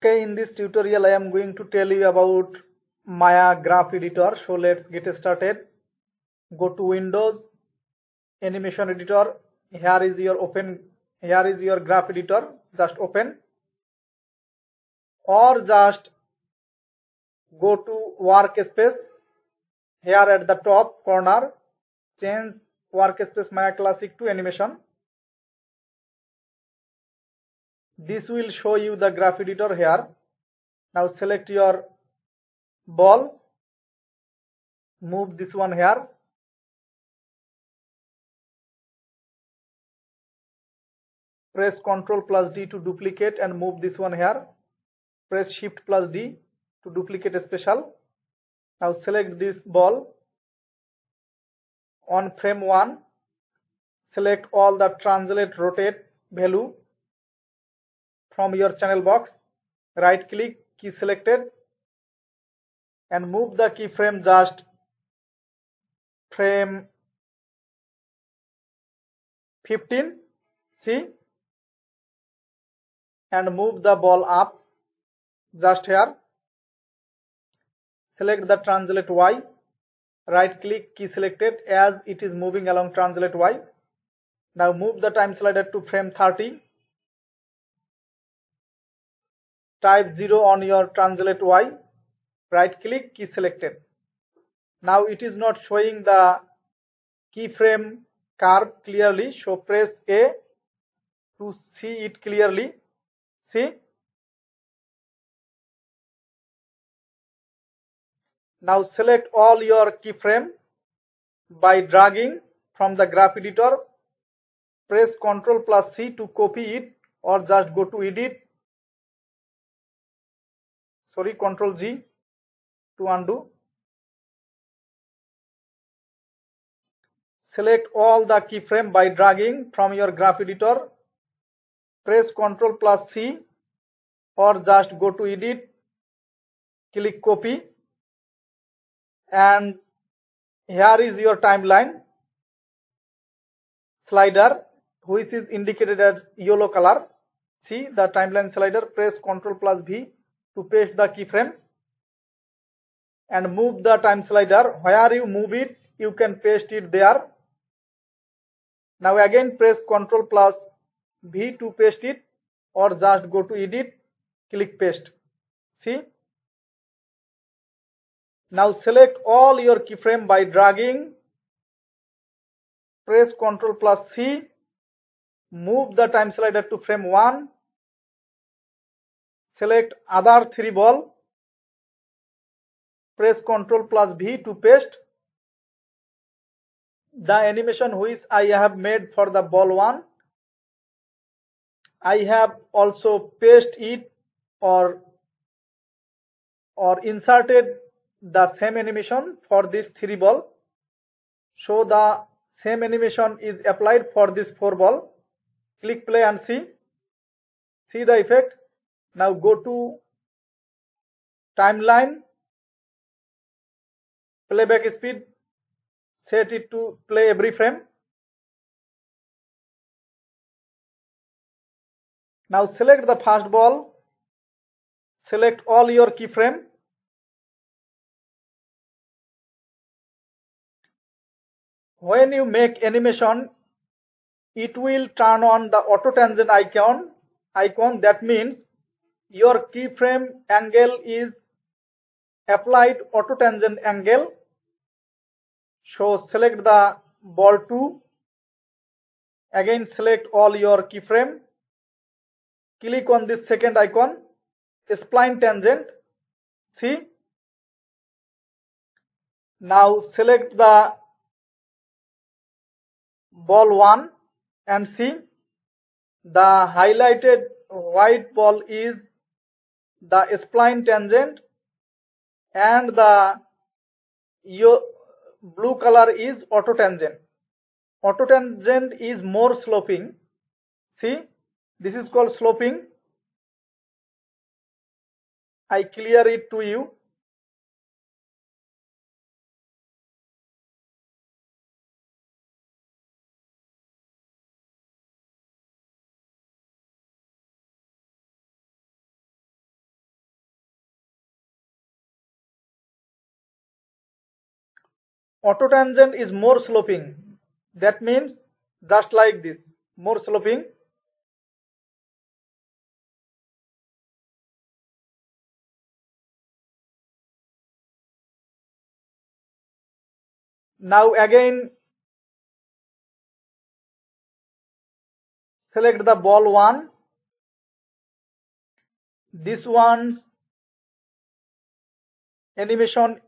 Okay, in this tutorial I am going to tell you about Maya graph editor. So let's get started. Go to Windows, animation editor. Here is your graph editor. Just open, or just go to workspace. Here at the top corner, change workspace Maya Classic to animation. This will show you the graph editor here. Now select your ball, move this one here. Press Ctrl plus D to duplicate and move this one here. Press Shift plus D to duplicate a special. Now select this ball. On frame 1, select all the translate rotate value from your channel box. Right click, key selected, and move the keyframe just frame 15. See, and move the ball up just here. Select the translate Y. Right click, key selected, as it is moving along translate Y. Now move the time slider to frame 30. Type 0 on your translate Y. Right click, key selected. Now it is not showing the keyframe curve clearly, so press A to see it clearly. See, now select all your keyframe by dragging from the graph editor. Press Ctrl plus C to copy it, or just go to edit. Ctrl G to undo. Select all the keyframe by dragging from your graph editor. Press Ctrl plus C, or just go to edit, click copy, and here is your timeline slider, which is indicated as yellow color. See the timeline slider. Press Ctrl plus V to paste the keyframe and move the time slider. Where you move it, you can paste it there. Now again press Ctrl plus V to paste it, or just go to edit, click paste. See, now select all your keyframe by dragging. Press Ctrl plus C, move the time slider to frame 1. Select other 3 ball. Press Ctrl plus V to paste. The animation which I have made for the ball 1, I have also pasted it or inserted the same animation for this 3 ball. So the same animation is applied for this 4 ball. Click play and see the effect. Now go to timeline, playback speed, set it to play every frame. Now select the first ball, select all your keyframe. When you make animation, it will turn on the auto tangent icon. That means your keyframe angle is applied auto tangent angle. So select the ball 2. Again select all your keyframe. Click on this second icon, spline tangent. See, now select the ball 1 and see the highlighted white ball is the spline tangent, and the blue color is auto tangent. Auto tangent is more sloping. See, this is called sloping. I clear it to you. Autotangent is more sloping. That means just like this, more sloping. Now again select the ball 1. This one's animation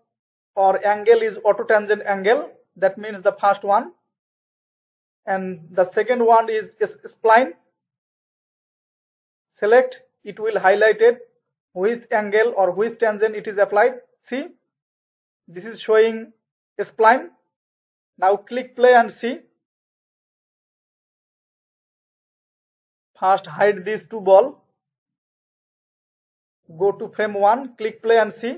or angle is autotangent angle. That means the first one. And the second one is spline. Select, it will highlight it which angle or which tangent it is applied. See, this is showing spline. Now click play and see. First hide these two balls. Go to frame 1, click play and see.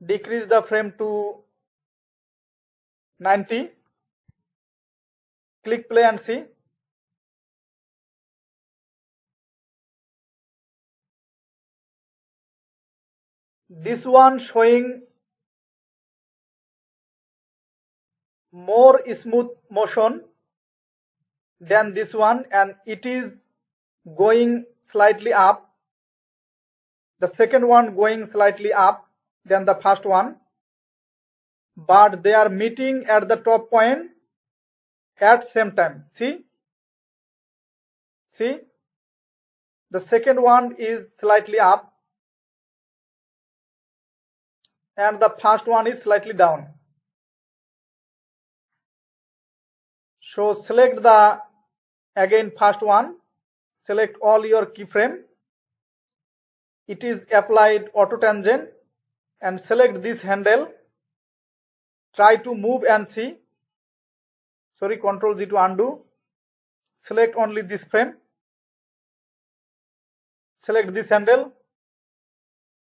Decrease the frame to 90. Click play and see. This one showing more smooth motion than this one, and it is going slightly up. The second one going slightly up than the first one, but they are meeting at the top point at same time. See, the second one is slightly up and the first one is slightly down. So select the again first one, select all your keyframe. It is applied autotangent, and select this handle. Try to move and see. Sorry, Control G to undo. Select only this frame. Select this handle.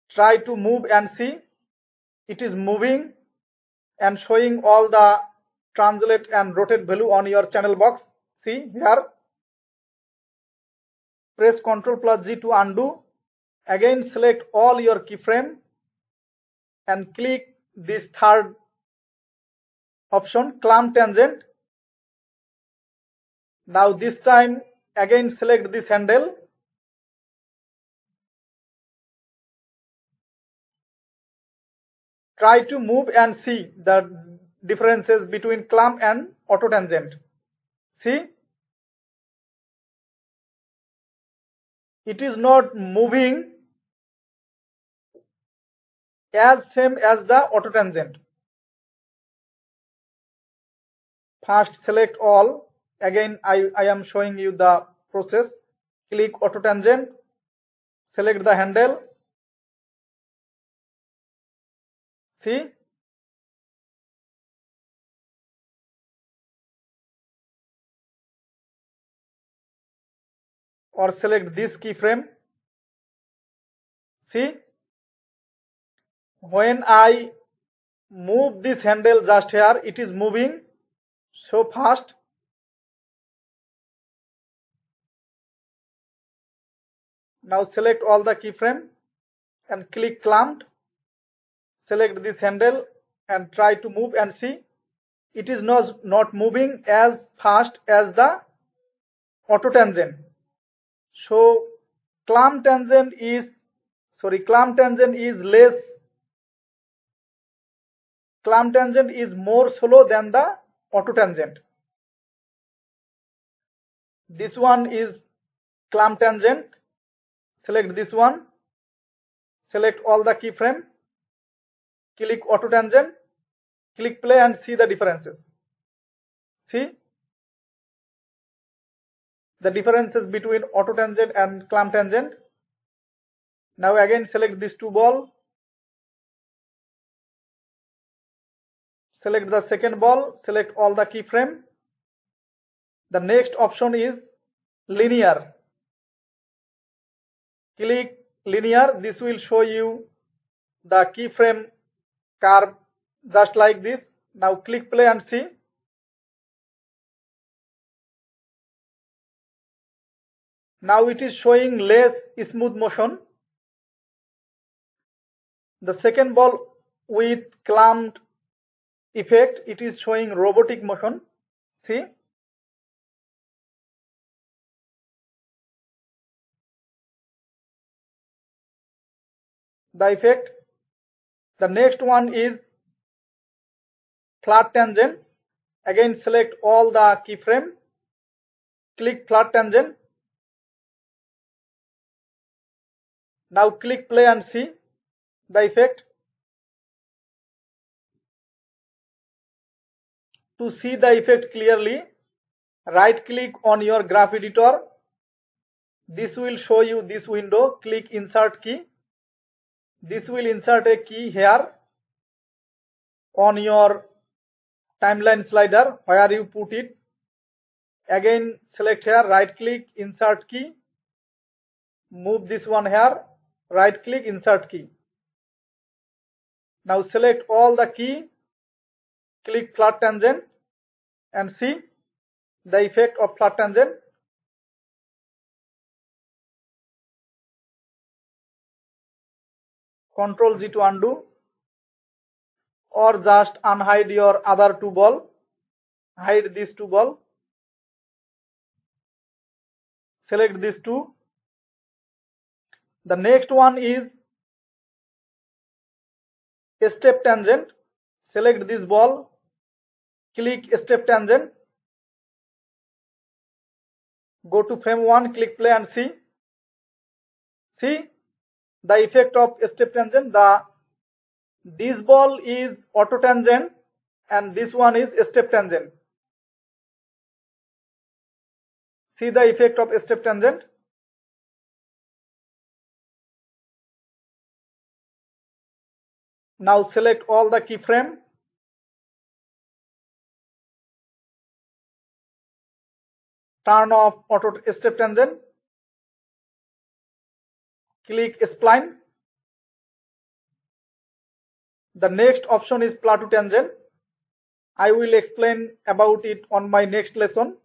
Try to move and see. It is moving and showing all the translate and rotate value on your channel box. See here. Press Ctrl plus G to undo. Again select all your keyframe and click this third option, clamp tangent. Now this time again select this handle. Try to move and see the differences between clamp and autotangent. See, it is not moving as same as the autotangent. First select all. Again I am showing you the process. Click autotangent, select the handle. See, or select this keyframe. See, when I move this handle just here, it is moving so fast. Now select all the keyframe and click clamped. Select this handle and try to move and see. It is not moving as fast as the autotangent. So clamp tangent is less. Clamp tangent is more slow than the autotangent. This one is clamp tangent. Select this one. Select all the keyframe. Click autotangent. Click play and see the differences. See the differences between autotangent and clamp tangent. Now again select these two ball. Select the second ball. Select all the keyframe. The next option is linear. Click linear. This will show you the keyframe curve just like this. Now click play and see. Now it is showing less smooth motion. The second ball with clamped effect, it is showing robotic motion. See, the effect. The next one is flat tangent. Again, select all the keyframe, click flat tangent. Now click play and see the effect. To see the effect clearly, right click on your graph editor. This will show you this window. Click insert key. This will insert a key here on your timeline slider where you put it. Again, select here, right click, insert key. Move this one here, right click, insert key. Now select all the key, click flat tangent and see the effect of flat tangent. Ctrl G to undo, or just unhide your other two ball. Hide these two ball. Select these two. The next one is step tangent. Select this ball, click step tangent. Go to frame 1, click play and see. See the effect of step tangent. This ball is auto tangent and this one is step tangent. See the effect of step tangent. Now select all the keyframe. Turn off auto step tangent. Click spline. The next option is plateau tangent. I will explain about it on my next lesson.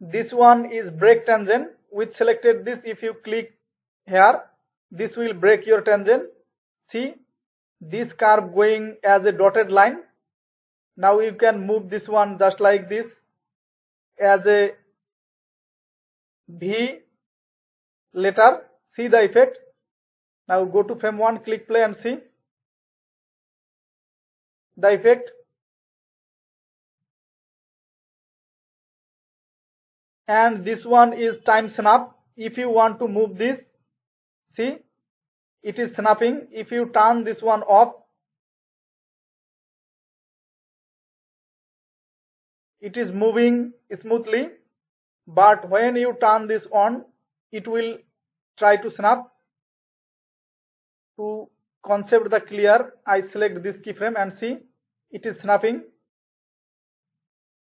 This one is break tangent. With selected this, if you click here, this will break your tangent. See this curve going as a dotted line. Now you can move this one just like this as a V letter. See the effect. Now go to frame 1, click play and see the effect. And this one is time snap. If you want to move this, see it is snapping. If you turn this one off, it is moving smoothly, but when you turn this on, it will try to snap. To concept the clear, I select this keyframe and see it is snapping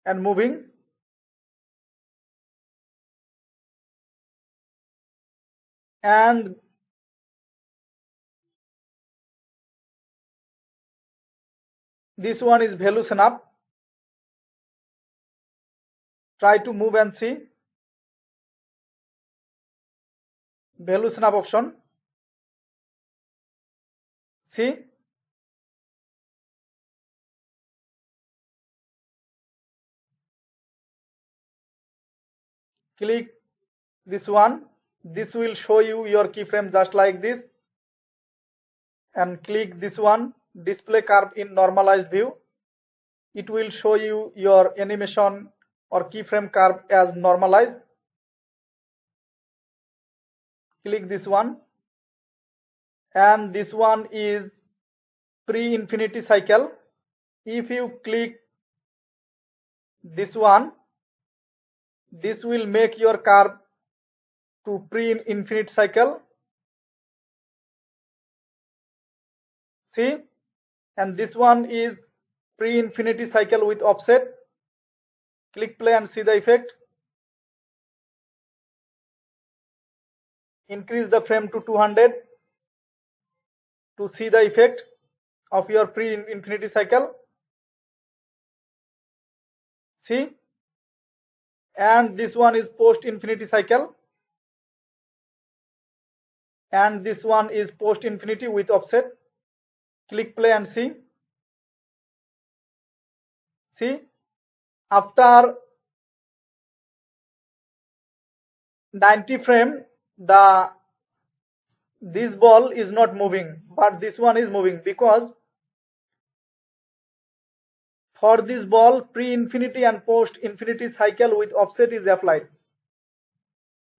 and moving. And this one is value snap. Try to move and see value snap option. See click this one. This will show you your keyframe just like this, and click this one, display curve in normalized view. It will show you your animation or keyframe curve as normalized. Click this one, and this one is pre-infinity cycle. If you click this one, this will make your curve to pre-infinite cycle. See, and this one is pre-infinity cycle with offset. Click play and see the effect. Increase the frame to 200 to see the effect of your pre-infinity cycle. See, and this one is post infinity cycle, and this one is post infinity with offset. Click play and see. See, after 90 frame, this ball is not moving, but this one is moving, because for this ball pre-infinity and post-infinity cycle with offset is applied.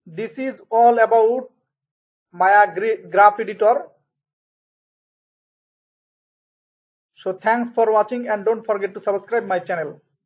This is all about Maya graph editor. So thanks for watching, and don't forget to subscribe my channel.